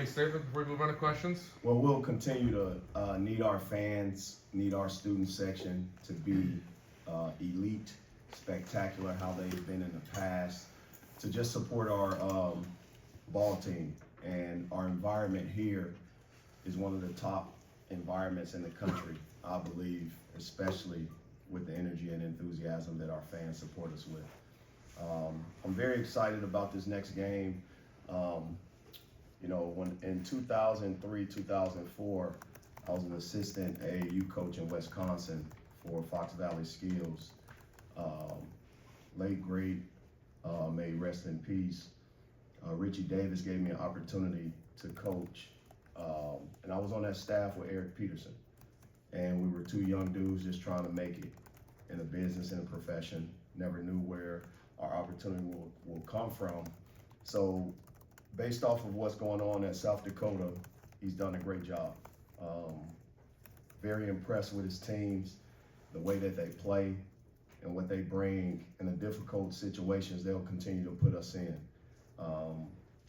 any statements before we move on to questions? Well, we'll continue to need our fans, need our student section to be elite, spectacular, how they've been in the past, to just support our ball team. And our environment here is one of the top environments in the country, I believe, especially with the energy and enthusiasm that our fans support us with. I'm very excited about this next game. You know, when in 2003, 2004, I was an assistant AAU coach in Wisconsin for Fox Valley Skills. Late great, may rest in peace. Richie Davis gave me an opportunity to coach, and I was on that staff with Eric Peterson. And we were two young dudes just trying to make it in the business and the profession. Never knew where our opportunity will come from. So based off of what's going on at South Dakota, he's done a great job. Very impressed with his teams, the way that they play and what they bring in the difficult situations they'll continue to put us in.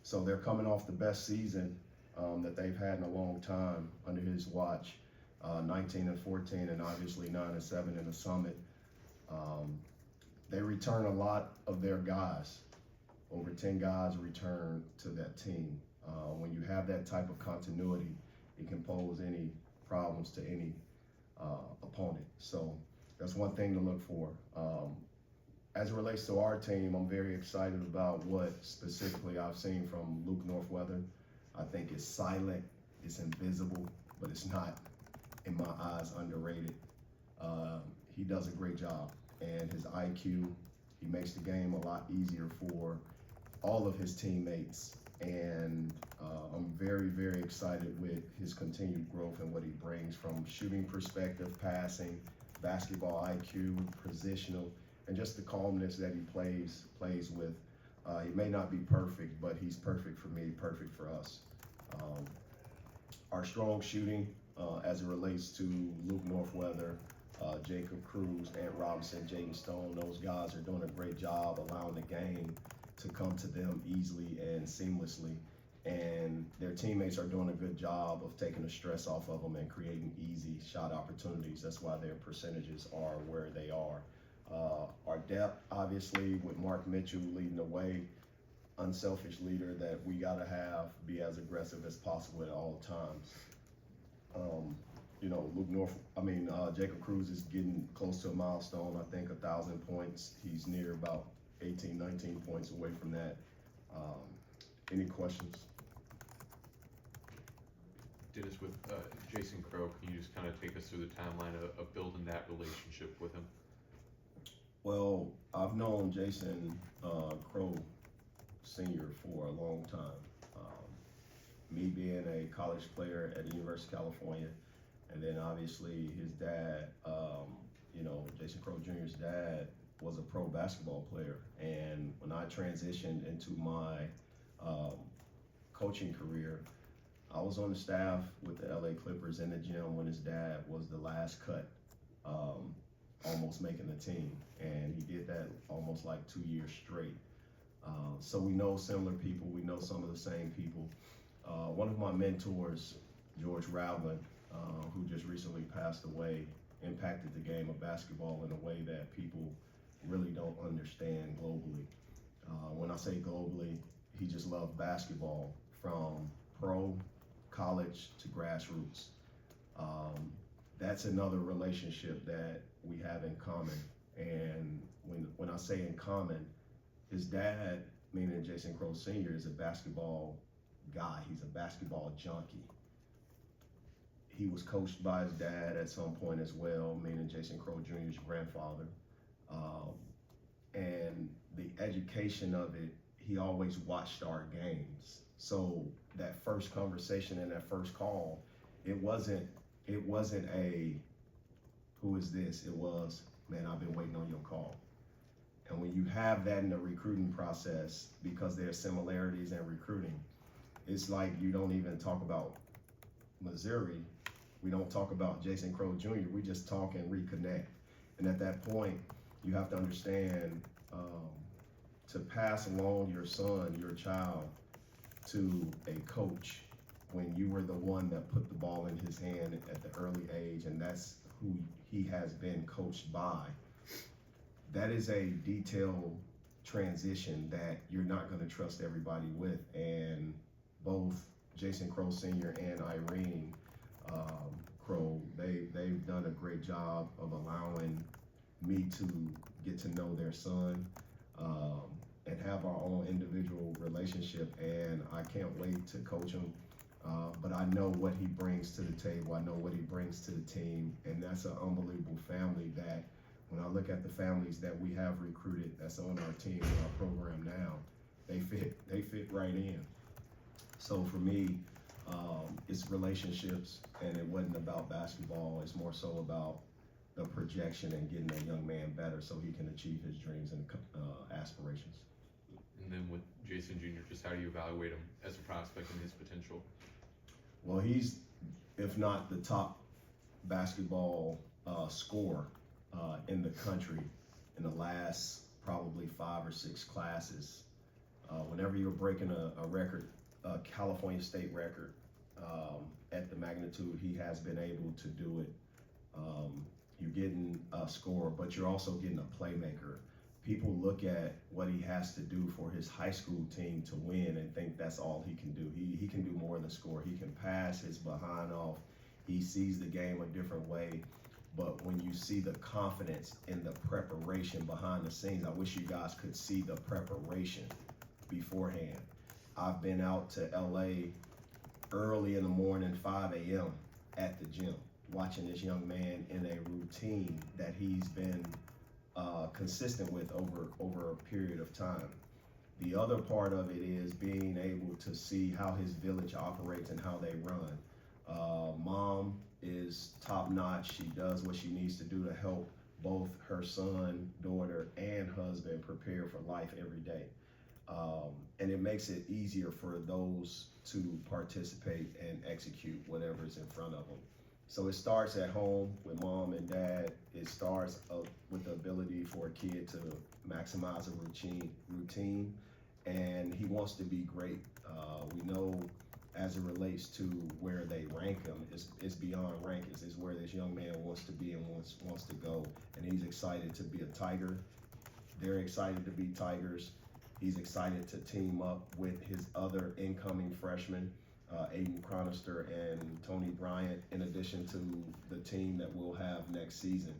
So they're coming off the best season that they've had in a long time under his watch, 19-14, and obviously 9-7 in the Summit. They return a lot of their guys. Over 10 guys return to that team. When you have that type of continuity, it can pose any problems to any opponent. So that's one thing to look for. As it relates to our team, I'm very excited about what specifically I've seen from Luke Northweather. I think it's silent, it's invisible, but it's not, in my eyes, underrated. He does a great job, and his IQ, he makes the game a lot easier for all of his teammates. And I'm very, very excited with his continued growth and what he brings from shooting perspective, passing, basketball IQ, positional, and just the calmness that he plays with. He may not be perfect, but he's perfect for me, perfect for us. Our strong shooting, as it relates to Luke Northweather, Jacob Cruz, Ant Robinson, Jaden Stone, those guys are doing a great job allowing the game to come to them easily and seamlessly. And their teammates are doing a good job of taking the stress off of them and creating easy shot opportunities. That's why their percentages are where they are. Our depth, obviously, with Mark Mitchell leading the way, unselfish leader that we gotta have, be as aggressive as possible at all times. You know, Jacob Cruz is getting close to a milestone, I think 1,000 points. He's near about 18, 19 points away from that. Any questions? Dennis, with Jason Crowe, can you just kind of take us through the timeline of building that relationship with him? Well, I've known Jason Crowe Sr. for a long time. Me being a college player at the University of California, and then obviously his dad, Jason Crowe Jr.'s dad was a pro basketball player. And when I transitioned into my coaching career, I was on the staff with the LA Clippers in the gym when his dad was the last cut, almost making the team. And he did that almost like 2 years straight. So we know similar people, we know some of the same people. One of my mentors, George Ravlin, who just recently passed away, impacted the game of basketball in a way that people really don't understand globally. When I say globally, he just loved basketball from pro, college to grassroots. That's another relationship that we have in common. And when I say in common, his dad, meaning Jason Crowe Sr., is a basketball guy. He's a basketball junkie. He was coached by his dad at some point as well, meaning Jason Crowe Jr.'s grandfather. And the education of it, he always watched our games. So that first conversation and that first call, it wasn't a, who is this? It was, man, I've been waiting on your call. And when you have that in the recruiting process, because there are similarities in recruiting, it's like you don't even talk about Missouri. We don't talk about Jason Crowe Jr. We just talk and reconnect. And at that point, you have to understand to pass along your son, your child, to a coach when you were the one that put the ball in his hand at the early age, and that's who he has been coached by, that is a detailed transition that you're not going to trust everybody with. And both Jason Crowe Sr. and Irene Crowe, they've done a great job of allowing me to get to know their son and have our own individual relationship. And I can't wait to coach him. But I know what he brings to the table. I know what he brings to the team. And that's an unbelievable family that when I look at the families that we have recruited that's on our team, in our program now, they fit right in. So for me, it's relationships, and it wasn't about basketball. It's more so about the projection and getting a young man better so he can achieve his dreams and aspirations. And then with Jason Jr., just how do you evaluate him as a prospect and his potential? Well, he's, if not the top basketball scorer in the country in the last probably 5 or 6 classes. Whenever you're breaking a record, a California State record at the magnitude he has been able to do it, you're getting a scorer, but you're also getting a playmaker. People look at what he has to do for his high school team to win and think that's all he can do. He can do more than score. He can pass his behind off. He sees the game a different way. But when you see the confidence and the preparation behind the scenes, I wish you guys could see the preparation beforehand. I've been out to LA early in the morning, 5 a.m. at the gym, watching this young man in a routine that he's been consistent with over a period of time. The other part of it is being able to see how his village operates and how they run. Mom is top notch. She does what she needs to do to help both her son, daughter, and husband prepare for life every day. And it makes it easier for those to participate and execute whatever's in front of them. So it starts at home with mom and dad. It starts with the ability for a kid to maximize a routine, and he wants to be great. We know as it relates to where they rank him, it's beyond rankings. It's where this young man wants to be and wants to go, and he's excited to be a Tiger. They're excited to be Tigers. He's excited to team up with his other incoming freshmen, Aidan, Chronister, and Tony Bryant, in addition to the team that we'll have next season.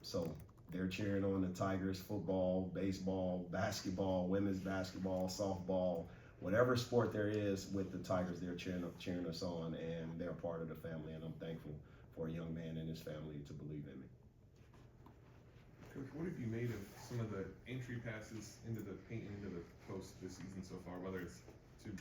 So they're cheering on the Tigers, football, baseball, basketball, women's basketball, softball, whatever sport there is with the Tigers, they're cheering us on, and they're part of the family, and I'm thankful for a young man and his family to believe in me. Coach, what have you made of some of the entry passes into the paint and into the post this season so far, whether it's to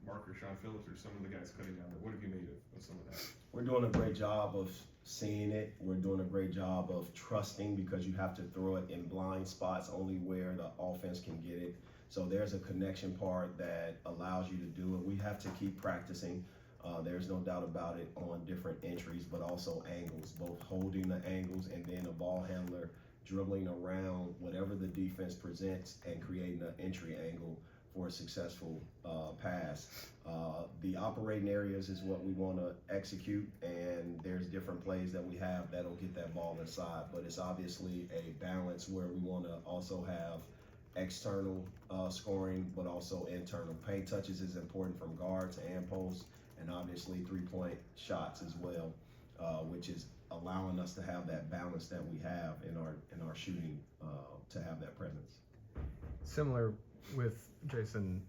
Mark or Sean Phillips or some of the guys cutting down there? What have you made of some of that? We're doing a great job of seeing it. We're doing a great job of trusting, because you have to throw it in blind spots only where the offense can get it. So there's a connection part that allows you to do it. We have to keep practicing. There's no doubt about it on different entries, but also angles, both holding the angles and then a ball handler dribbling around whatever the defense presents and creating an entry angle for a successful pass. The operating areas is what we want to execute, and there's different plays that we have that'll get that ball inside, but it's obviously a balance where we want to also have external scoring, but also internal. Paint touches is important from guards and posts, and obviously 3-point shots as well, which is allowing us to have that balance that we have in our shooting to have that presence. Similar with Jason,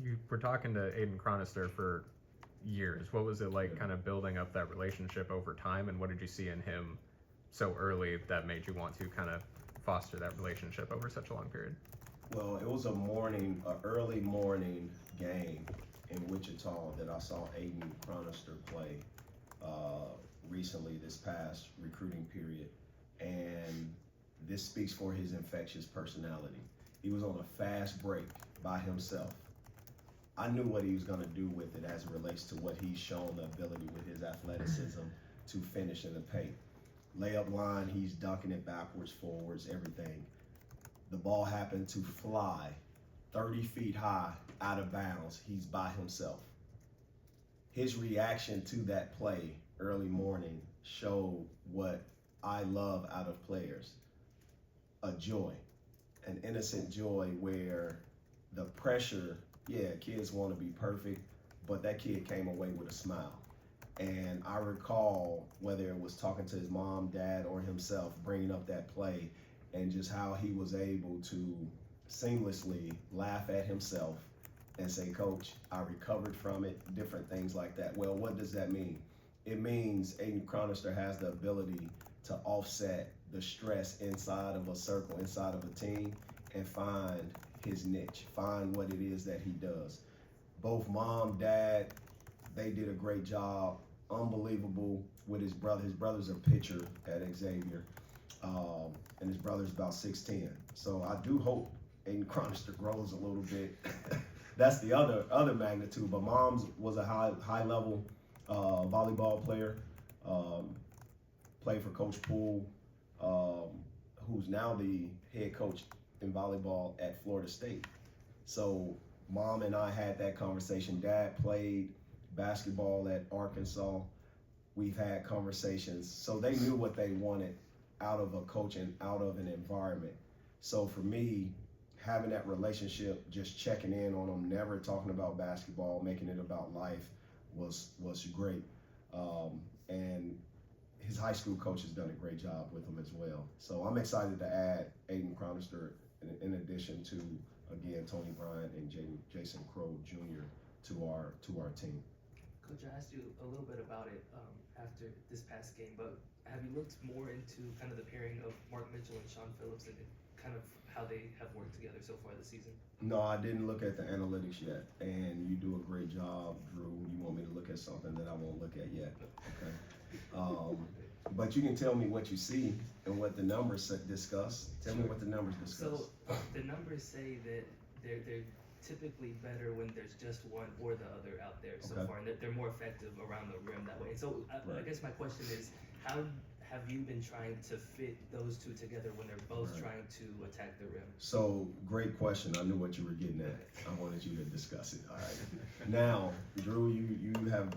you were talking to Aidan Chronister for years. What was it like kind of building up that relationship over time, and what did you see in him so early that made you want to kind of foster that relationship over such a long period? Well, it was an early morning game in Wichita that I saw Aidan Chronister play recently this past recruiting period, and this speaks for his infectious personality. He was on a fast break by himself. I knew what he was going to do with it as it relates to what he's shown the ability with his athleticism to finish in the paint. Layup line, he's dunking it backwards, forwards, everything. The ball happened to fly 30 feet high out of bounds. He's by himself. his reaction to that play early morning showed what I love out of players. A joy, an innocent joy where the pressure, yeah, kids want to be perfect, but that kid came away with a smile. And I recall whether it was talking to his mom, dad, or himself, bringing up that play and just how he was able to seamlessly laugh at himself and say, Coach, I recovered from it, different things like that. Well, what does that mean? It means Aidan Chronister has the ability to offset the stress inside of a circle, inside of a team, and find his niche, find what it is that he does. Both mom, dad, they did a great job, unbelievable with his brother. His brother's a pitcher at Xavier, and his brother's about 6'10". So I do hope Aidan Chronister grows a little bit. That's the other magnitude. But mom's was a high level volleyball player, played for Coach Poole, who's now the head coach in volleyball at Florida State. So mom and I had that conversation. Dad played basketball at Arkansas. We've had conversations. So they knew what they wanted out of a coach and out of an environment. So for me, having that relationship, just checking in on them, never talking about basketball, making it about life was great. And his high school coach has done a great job with him as well. So I'm excited to add Aidan Chronister in addition to, again, Tony Bryant and Jason Crowe Jr. to our team. Coach, I asked you a little bit about it after this past game, but have you looked more into kind of the pairing of Mark Mitchell and Sean Phillips and kind of how they have worked together so far this season? No, I didn't look at the analytics yet, and you do a great job, Drew. You want me to look at something that I won't look at yet, okay? But you can tell me what you see and what the numbers discuss. Tell me what the numbers discuss. So the numbers say that they're typically better when there's just one or the other out there so far, and that they're more effective around the rim that way. And so I guess my question is, how have you been trying to fit those two together when they're both trying to attack the rim? So, great question. I knew what you were getting at. I wanted you to discuss it. All right. Now, Drew, you have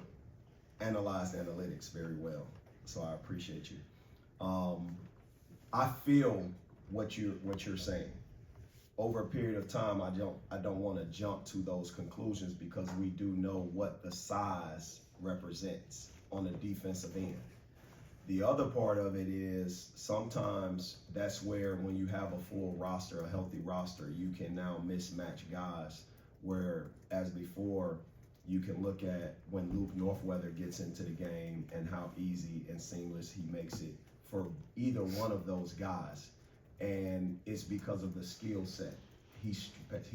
analyzed analytics very well, so I appreciate you. I feel what you're saying. Over a period of time, I don't want to jump to those conclusions because we do know what the size represents on the defensive end. The other part of it is sometimes that's where when you have a full roster, a healthy roster, you can now mismatch guys where, as before, you can look at when Luke Northweather gets into the game and how easy and seamless he makes it for either one of those guys. And it's because of the skill set. He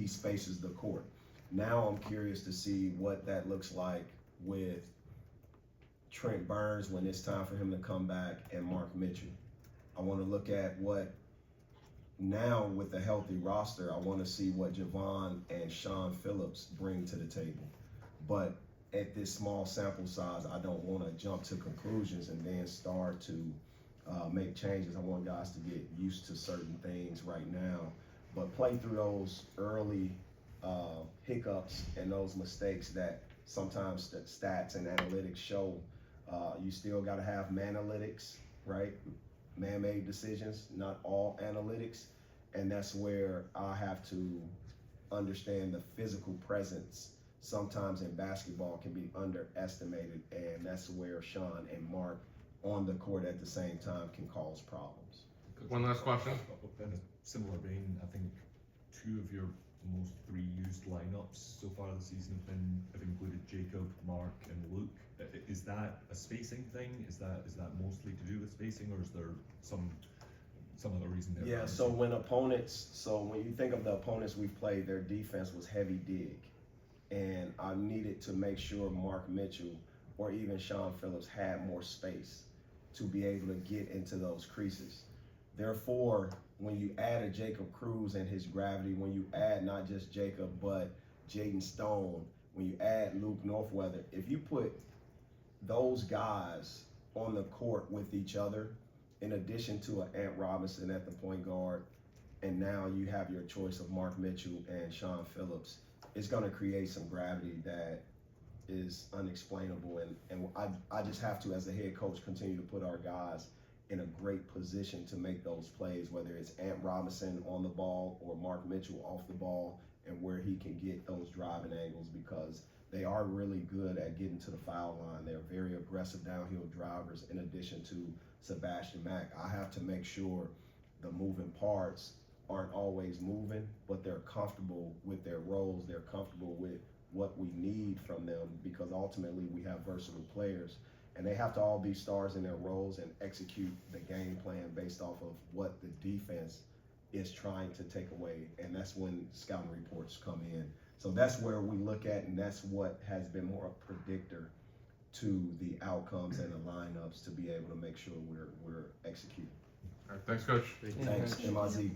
spaces the court. Now I'm curious to see what that looks like with Trent Burns when it's time for him to come back and Mark Mitchell. I want to look at what now with the healthy roster, I want to see what Javon and Sean Phillips bring to the table. But at this small sample size, I don't want to jump to conclusions and then start to make changes. I want guys to get used to certain things right now, but play through those early hiccups and those mistakes that sometimes the stats and analytics show. You still got to have manalytics, right? Man-made decisions, not all analytics. And that's where I have to understand the physical presence sometimes in basketball can be underestimated. And that's where Sean and Mark on the court at the same time can cause problems. One last question. In a similar vein, I think two of your most three used lineups so far this season have included Jacob, Mark, and Luke. Is that a spacing thing? Is that mostly to do with spacing, or is there some other reason there? Yeah, so when you think of the opponents we've played, their defense was heavy dig. And I needed to make sure Mark Mitchell or even Sean Phillips had more space to be able to get into those creases. Therefore, when you add a Jacob Cruz and his gravity, when you add not just Jacob, but Jaden Stone, when you add Luke Northweather, if you put those guys on the court with each other, in addition to an Ant Robinson at the point guard, and now you have your choice of Mark Mitchell and Sean Phillips, it's going to create some gravity that is unexplainable, and I just have to, as the head coach, continue to put our guys in a great position to make those plays, whether it's Ant Robinson on the ball or Mark Mitchell off the ball, and where he can get those driving angles, because they are really good at getting to the foul line. They're very aggressive downhill drivers, in addition to Sebastian Mack. I have to make sure the moving parts aren't always moving, but they're comfortable with their roles. They're comfortable with what we need from them, because ultimately we have versatile players, and they have to all be stars in their roles and execute the game plan based off of what the defense is trying to take away. And that's when scouting reports come in. So that's where we look at, and that's what has been more a predictor to the outcomes and the lineups, to be able to make sure we're executing. All right, thanks, Coach. Thanks, MIZ.